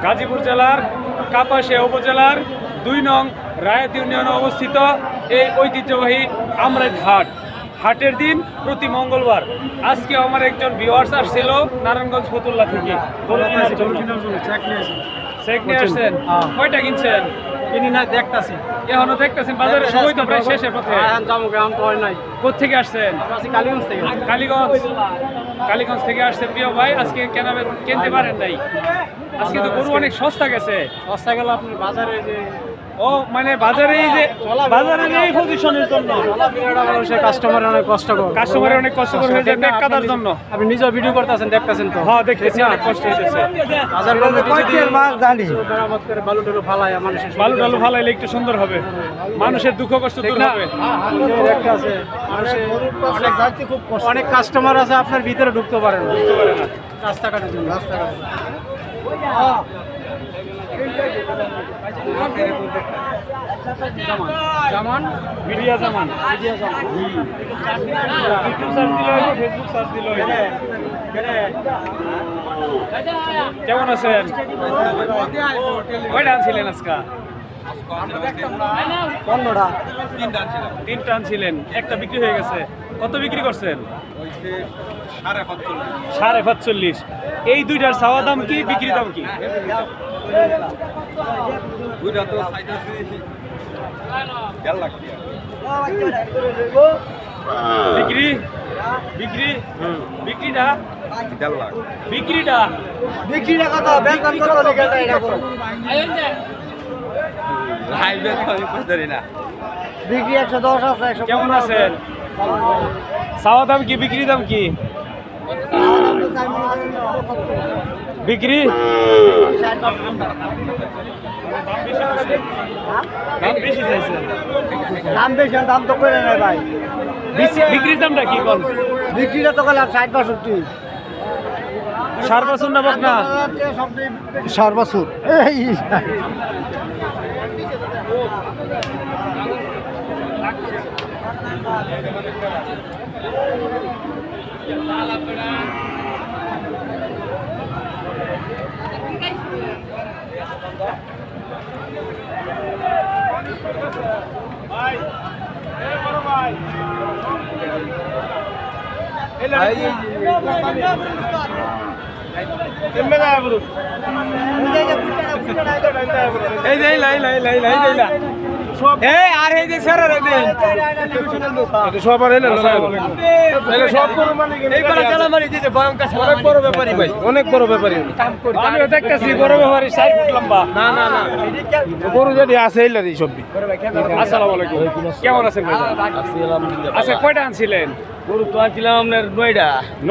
গাজীপুর জেলার কাপাসিয়া উপজেলার ২ নং রায়ত ইউনিয়নে অবস্থিত এই ঐতিহ্যবাহী আমরাইত হাট। হাটের দিন প্রতি মঙ্গলবার। আজকে আমার একজন ভিউয়ার্স আসছিল নারায়ণগঞ্জ ফতুল্লা থেকে। চেক নিয়ে আসছেন? কয়টা কিনছেন? কিনি না, দেখতাছি এখনো দেখতেছেন বাজারের সময় তো প্রায় শেষের পথে। কোথেকে আসছেন? কালীগঞ্জ থেকে। কালীগঞ্জ থেকে আসছেন প্রিয় ভাই। আজকে কিনতে পারেন নাই? আজকে তো গরু অনেক সস্তা গেছে। সস্তা গেল আপনি বাজারে যে ও মানে বাজারে এই পজিশনের জন্য কাস্টমারের অনেক কষ্টকর হয়ে যায় কাদার জন্য। আপনি নিজেও ভিডিও করতেছেন, দেখতেছেন তো? হ্যাঁ, দেখতেছি অনেক কষ্ট হইতেছে। বাজার মেরামত করে বালু টালু ফালায় মানুষের বালু টালু ফালাইলে একটু সুন্দর হবে, মানুষের দুঃখ কষ্ট দূর হবে। অনেক কাস্টমার আছে আপনার ভিতরে ঢুকতে পারে না রাস্তাঘাটের জন্য। জামান মিডিয়া জামান ইউটিউব সার্চ দিলে হইলো, ফেসবুক সার্চ দিলে হইলো। কেমন আছেন? কয়টা আনছিলেন আজকে? 15টা। 3টা আনছিলেন, একটা বিক্রি হয়ে গেছে। কত বিক্রি করছেন? 45.5। এই দুইটার চাওয়া দাম কি, বিক্রি দাম কি? বিক্রি বিক্রি বিক্রিটা বিক্রিটা কত? বেতন কত লিখে এটা করো। বিক্রি 110 আছে। কেমন আছেন? চাওয়া দাম কি, বিক্রি দাম কি? বিক্রি বেশি চাইছেন? দাম বেশি, দাম তো করে নেই ভাই। বিক্রির দামটা কি কোন? বিক্রিটা তো করলাম 60-62। সার বছর না বক না? 4 বছর। অনেক বড় ব্যাপারী আমিও দেখতেছি, বড় ব্যাপারী 60 ফুট লম্বা। না গরু যদি আছে এই সবজি। আসসালামু আলাইকুম, কেমন আছেন ভাই? আচ্ছা, কয়টা আনছিলেন? গরু তো আনছিলাম আপনার 9টা।